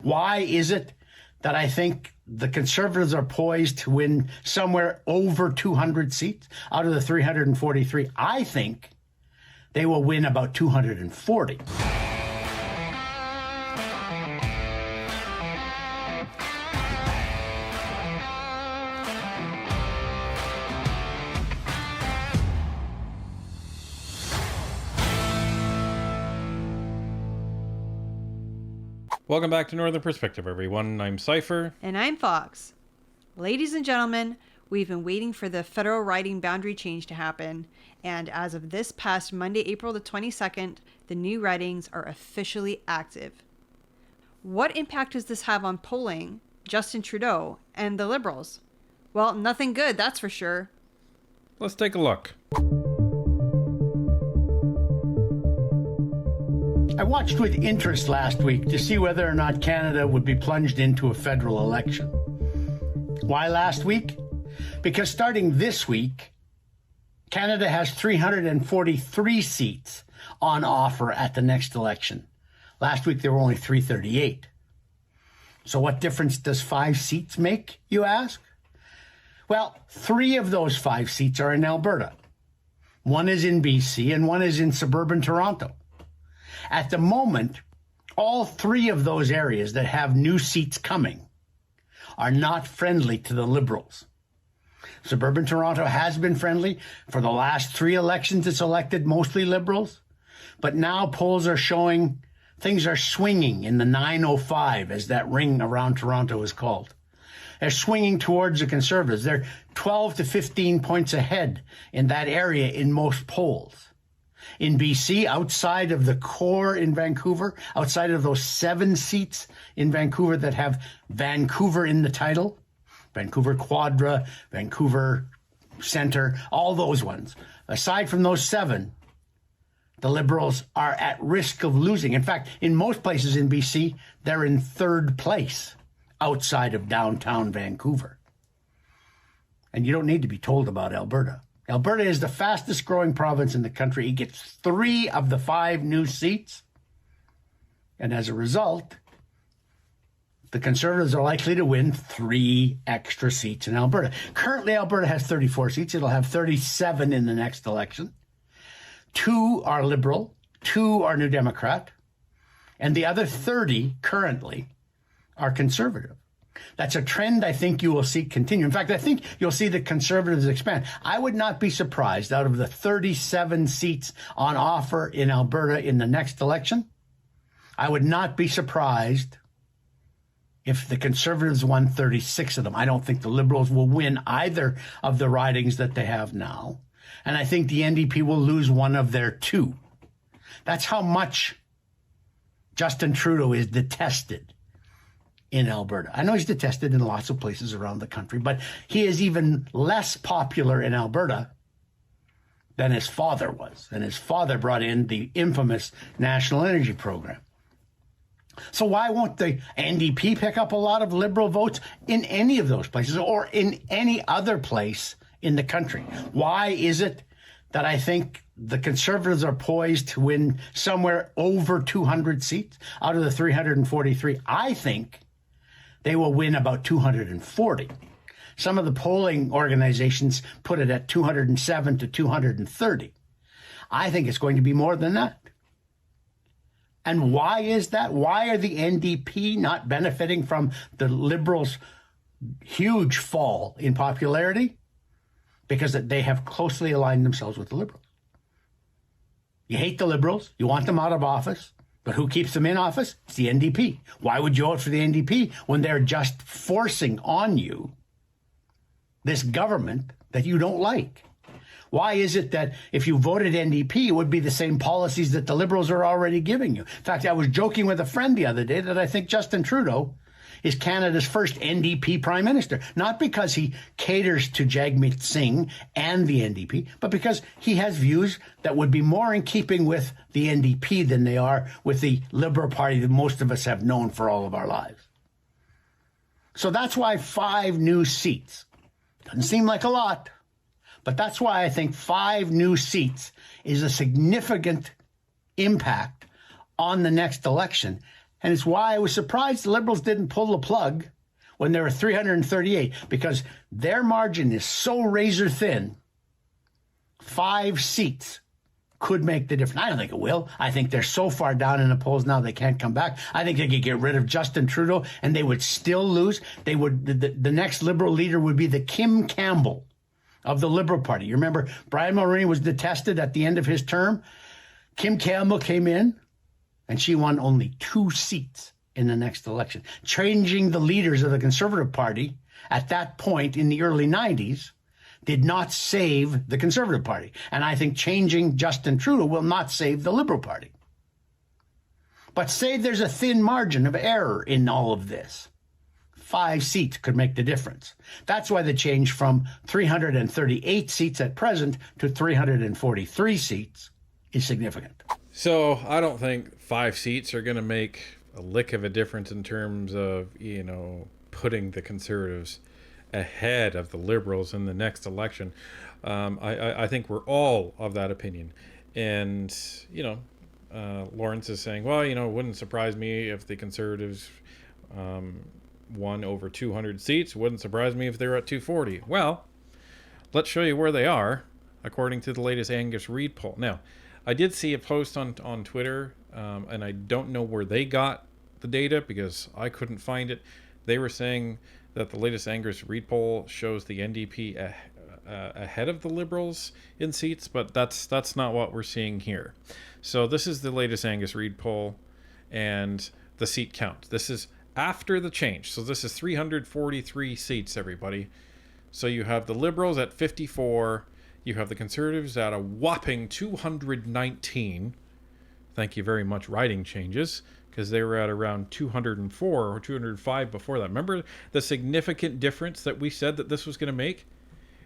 Why is it that I think the Conservatives are poised to win somewhere over 200 seats out of the 343? I think they will win about 240. Welcome back to Northern Perspective, everyone. I'm Cypher. And I'm Fox. Ladies and gentlemen, we've been waiting for the federal riding boundary change to happen. And as of this past Monday, April the 22nd, the new ridings are officially active. What impact does this have on polling, Justin Trudeau, and the Liberals? Well, nothing good, that's for sure. Let's take a look. I watched with interest last week to see whether or not Canada would be plunged into a federal election. Why last week? Because starting this week, Canada has 343 seats on offer at the next election. Last week, there were only 338. So what difference does 5 seats make, you ask? Well, 3 of those 5 seats are in Alberta. One is in BC and one is in suburban Toronto. At the moment, all 3 of those areas that have new seats coming are not friendly to the Liberals. Suburban Toronto has been friendly. For the last 3 elections, it's elected mostly Liberals. But now polls are showing things are swinging in the 905, as that ring around Toronto is called. They're swinging towards the Conservatives. They're 12 to 15 points ahead in that area in most polls. In BC, outside of the core in Vancouver, outside of those 7 seats in Vancouver that have Vancouver in the title, Vancouver Quadra, Vancouver Centre, all those ones. Aside from those 7, the Liberals are at risk of losing. In fact, in most places in BC, they're in 3rd place outside of downtown Vancouver. And you don't need to be told about Alberta. Alberta is the fastest growing province in the country. It gets 3 of the 5 new seats. And as a result, the Conservatives are likely to win 3 extra seats in Alberta. Currently, Alberta has 34 seats. It'll have 37 in the next election. 2 are Liberal, 2 are New Democrat, and the other 30 currently are Conservative. That's a trend I think you will see continue. In fact, I think you'll see the Conservatives expand. I would not be surprised out of the 37 seats on offer in Alberta in the next election. I would not be surprised if the Conservatives won 36 of them. I don't think the Liberals will win either of the ridings that they have now. And I think the NDP will lose one of their 2. That's how much Justin Trudeau is detested in Alberta. I know he's detested in lots of places around the country, but he is even less popular in Alberta than his father was. And his father brought in the infamous National Energy Program. So why won't the NDP pick up a lot of Liberal votes in any of those places or in any other place in the country? Why is it that I think the Conservatives are poised to win somewhere over 200 seats out of the 343? I think they will win about 240. Some of the polling organizations put it at 207 to 230. I think it's going to be more than that. And why is that? Why are the NDP not benefiting from the Liberals' huge fall in popularity? Because they have closely aligned themselves with the Liberals. You hate the Liberals. You want them out of office. But who keeps them in office? It's the NDP. Why would you vote for the NDP when they're just forcing on you this government that you don't like? Why is it that if you voted NDP, it would be the same policies that the Liberals are already giving you? In fact, I was joking with a friend the other day that I think Justin Trudeau is Canada's first NDP prime minister, not because he caters to Jagmeet Singh and the NDP, but because he has views that would be more in keeping with the NDP than they are with the Liberal Party that most of us have known for all of our lives. So that's why 5 new seats. Doesn't seem like a lot, but that's why I think 5 new seats is a significant impact on the next election. And it's why I was surprised the Liberals didn't pull the plug when there were 338, because their margin is so razor thin. 5 seats could make the difference. I don't think it will. I think they're so far down in the polls now they can't come back. I think they could get rid of Justin Trudeau and they would still lose. They would. The next Liberal leader would be the Kim Campbell of the Liberal Party. You remember Brian Mulroney was detested at the end of his term. Kim Campbell came in and she won only 2 seats in the next election, changing the leaders of the Conservative Party at that point in the early 90s. Did not save the Conservative Party. And I think changing Justin Trudeau will not save the Liberal Party. But say there's a thin margin of error in all of this. 5 seats could make the difference. That's why the change from 338 seats at present to 343 seats is significant. So I don't think 5 seats are going to make a lick of a difference in terms of, putting the Conservatives ahead of the Liberals in the next election. I think we're all of that opinion. And, Lawrence is saying, well, it wouldn't surprise me if the Conservatives won over 200 seats. Wouldn't surprise me if they were at 240. Well, let's show you where they are, according to the latest Angus Reid poll. Now, I did see a post on Twitter, and I don't know where they got the data because I couldn't find it. They were saying that the latest Angus Reid poll shows the NDP ahead of the Liberals in seats, but that's not what we're seeing here. So this is the latest Angus Reid poll and the seat count. This is after the change. So this is 343 seats, everybody. So you have the Liberals at 54. You have the Conservatives at a whopping 219. Thank you very much, riding changes, because they were at around 204 or 205 before that. Remember the significant difference that we said that this was going to make?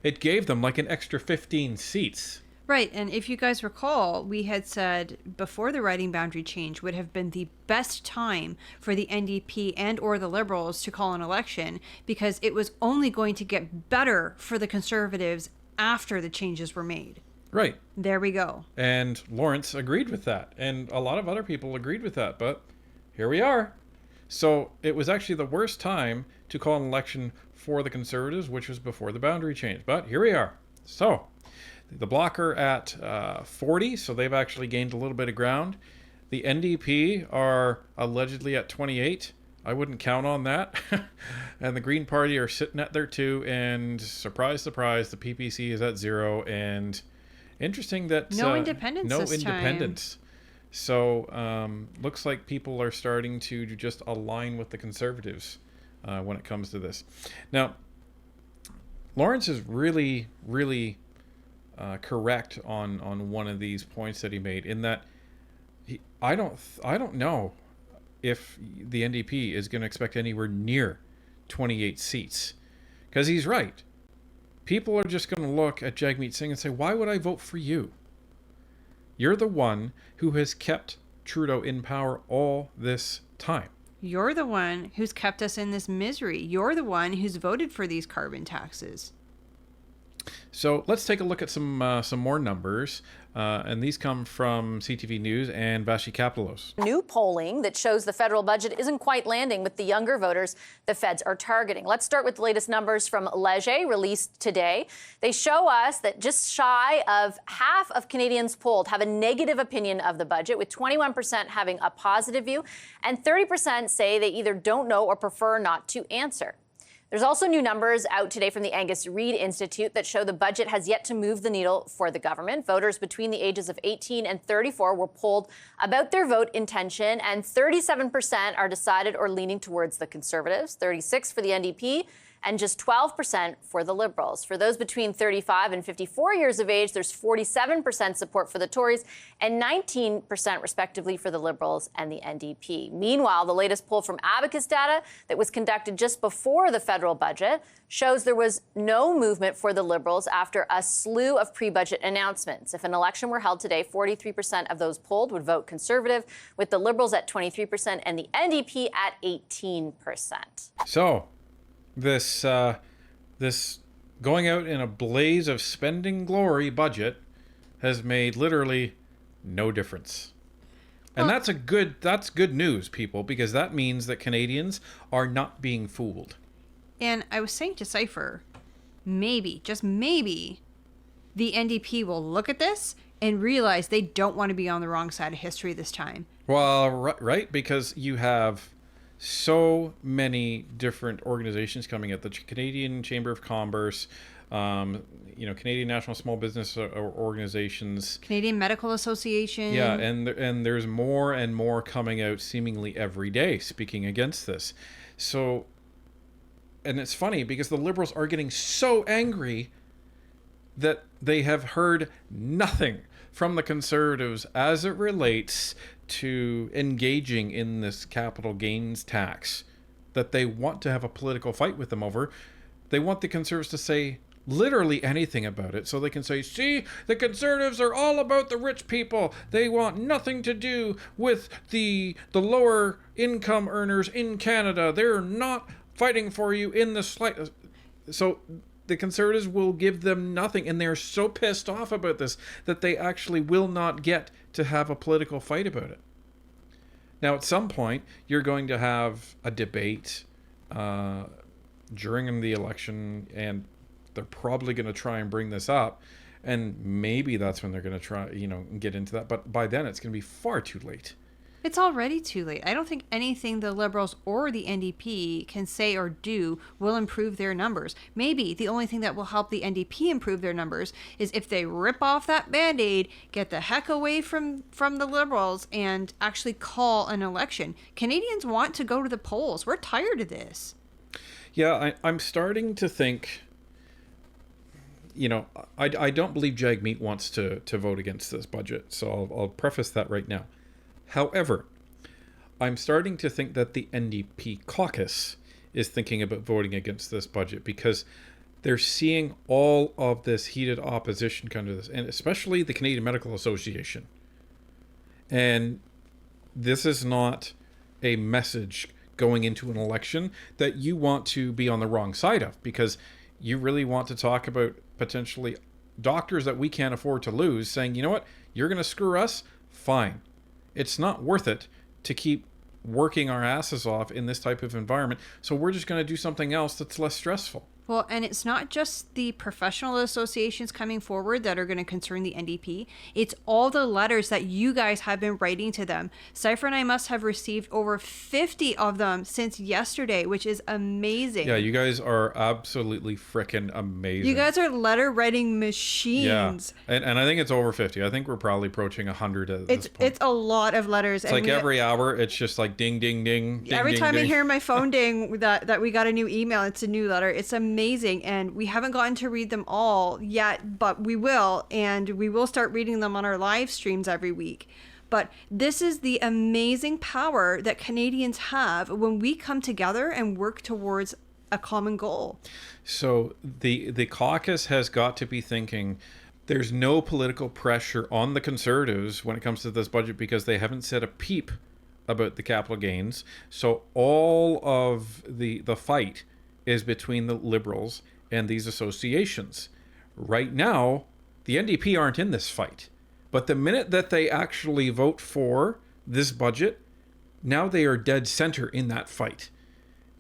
It gave them like an extra 15 seats. Right, and if you guys recall, we had said before the riding boundary change would have been the best time for the NDP and or the Liberals to call an election because it was only going to get better for the Conservatives after the changes were made. Right. There we go. And Lawrence agreed with that. And a lot of other people agreed with that. But here we are. So it was actually the worst time to call an election for the Conservatives, which was before the boundary change. But here we are. So the Bloc are at 40, so they've actually gained a little bit of ground. The NDP are allegedly at 28. I wouldn't count on that. And the Green Party are sitting at their 2. And surprise, surprise, the PPC is at 0. And interesting that no independence this time. So looks like people are starting to just align with the Conservatives when it comes to this. Now, Lawrence is really, really correct on one of these points that he made, in that I don't know if the NDP is going to expect anywhere near 28 seats, because he's right. People are just going to look at Jagmeet Singh and say, why would I vote for you? You're the one who has kept Trudeau in power all this time. You're the one who's kept us in this misery. You're the one who's voted for these carbon taxes. So let's take a look at some more numbers, and these come from CTV News and Vashi Kapelos. New polling that shows the federal budget isn't quite landing with the younger voters the feds are targeting. Let's start with the latest numbers from Leger, released today. They show us that just shy of half of Canadians polled have a negative opinion of the budget, with 21% having a positive view, and 30% say they either don't know or prefer not to answer. There's also new numbers out today from the Angus Reid Institute that show the budget has yet to move the needle for the government. Voters between the ages of 18 and 34 were polled about their vote intention, and 37% are decided or leaning towards the Conservatives, 36% for the NDP, and just 12% for the Liberals. For those between 35 and 54 years of age, there's 47% support for the Tories and 19% respectively for the Liberals and the NDP. Meanwhile, the latest poll from Abacus data that was conducted just before the federal budget shows there was no movement for the Liberals after a slew of pre-budget announcements. If an election were held today, 43% of those polled would vote Conservative, with the Liberals at 23% and the NDP at 18%. So this going out in a blaze of spending glory budget has made literally no difference. And that's good news, people, because that means that Canadians are not being fooled. And I was saying to Cypher, maybe, just maybe, the NDP will look at this and realize they don't want to be on the wrong side of history this time. Well, right, because you have so many different organizations coming at the Canadian Chamber of Commerce, Canadian National Small Business Organizations, Canadian Medical Association. Yeah, and there's more and more coming out seemingly every day speaking against this. So, and it's funny because the Liberals are getting so angry that they have heard nothing from the Conservatives as it relates to engaging in this capital gains tax that they want to have a political fight with them over. They want the Conservatives to say literally anything about it so they can say, see, the Conservatives are all about the rich people. They want nothing to do with the lower income earners in Canada. They're not fighting for you in the slightest. So the Conservatives will give them nothing, and they're so pissed off about this that they actually will not get to have a political fight about it. Now, at some point, you're going to have a debate during the election, and they're probably going to try and bring this up, and maybe that's when they're going to try, get into that. But by then, it's going to be far too late. It's already too late. I don't think anything the Liberals or the NDP can say or do will improve their numbers. Maybe the only thing that will help the NDP improve their numbers is if they rip off that Band-Aid, get the heck away from the Liberals, and actually call an election. Canadians want to go to the polls. We're tired of this. Yeah, I'm starting to think, I don't believe Jagmeet wants to vote against this budget, so I'll preface that right now. However, I'm starting to think that the NDP caucus is thinking about voting against this budget because they're seeing all of this heated opposition come to this, and especially the Canadian Medical Association. And this is not a message going into an election that you want to be on the wrong side of, because you really want to talk about potentially doctors that we can't afford to lose saying, you know what, you're going to screw us? Fine. It's not worth it to keep working our asses off in this type of environment. So we're just going to do something else that's less stressful. Well, and it's not just the professional associations coming forward that are going to concern the NDP. It's all the letters that you guys have been writing to them. Cypher and I must have received over 50 of them since yesterday, which is amazing. Yeah, you guys are absolutely freaking amazing. You guys are letter writing machines. Yeah, and I think it's over 50. I think we're probably approaching 100 at this point. It's a lot of letters. It's like every hour, it's just like ding, ding, ding, ding, every ding, time ding. I hear my phone ding that we got a new email, it's a new letter. It's amazing, and we haven't gotten to read them all yet, but we will, and we will start reading them on our live streams every week. But this is the amazing power that Canadians have when we come together and work towards a common goal. So the caucus has got to be thinking there's no political pressure on the Conservatives when it comes to this budget because they haven't said a peep about the capital gains. So all of the fight is between the Liberals and these associations. Right now, the NDP aren't in this fight. But the minute that they actually vote for this budget, now they are dead center in that fight.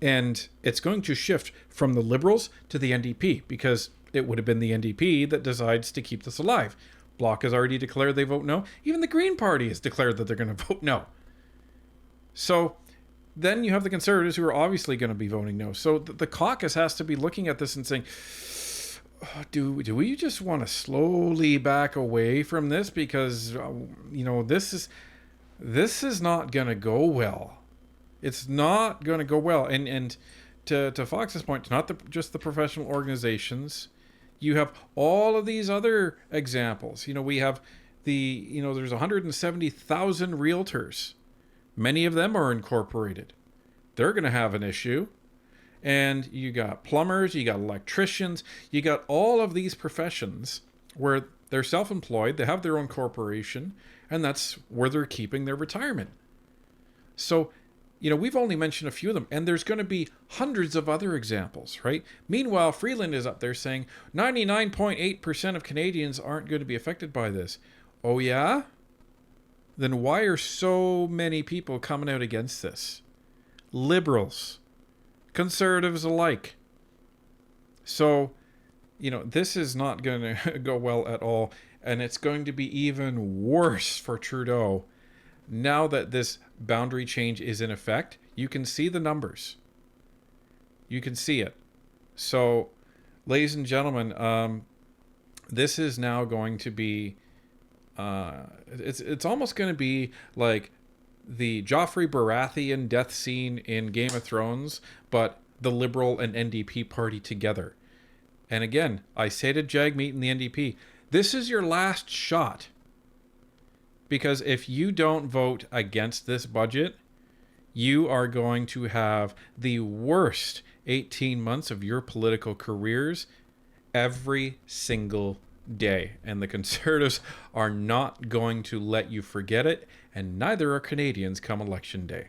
And it's going to shift from the Liberals to the NDP because it would have been the NDP that decides to keep this alive. Bloc has already declared they vote no. Even the Green Party has declared that they're going to vote no. So then you have the Conservatives who are obviously going to be voting no. So the caucus has to be looking at this and saying, do we just want to slowly back away from this because this is not going to go well. It's not going to go well. And to Fox's point, not just the professional organizations. You have all of these other examples. We have there's 170,000 realtors. Many of them are incorporated. They're going to have an issue. And you got plumbers, you got electricians, you got all of these professions where they're self-employed, they have their own corporation, and that's where they're keeping their retirement. So, we've only mentioned a few of them, and there's going to be hundreds of other examples, right? Meanwhile, Freeland is up there saying 99.8% of Canadians aren't going to be affected by this. Oh, yeah? then why are so many people coming out against this? Liberals, conservatives alike. So, this is not going to go well at all. And it's going to be even worse for Trudeau. Now that this boundary change is in effect, you can see the numbers. You can see it. So, ladies and gentlemen, this is now going to be, it's almost going to be like the Joffrey Baratheon death scene in Game of Thrones, but the Liberal and NDP party together. And again, I say to Jagmeet and the NDP, this is your last shot. Because if you don't vote against this budget, you are going to have the worst 18 months of your political careers every single day. And the Conservatives are not going to let you forget it, and neither are Canadians come election day.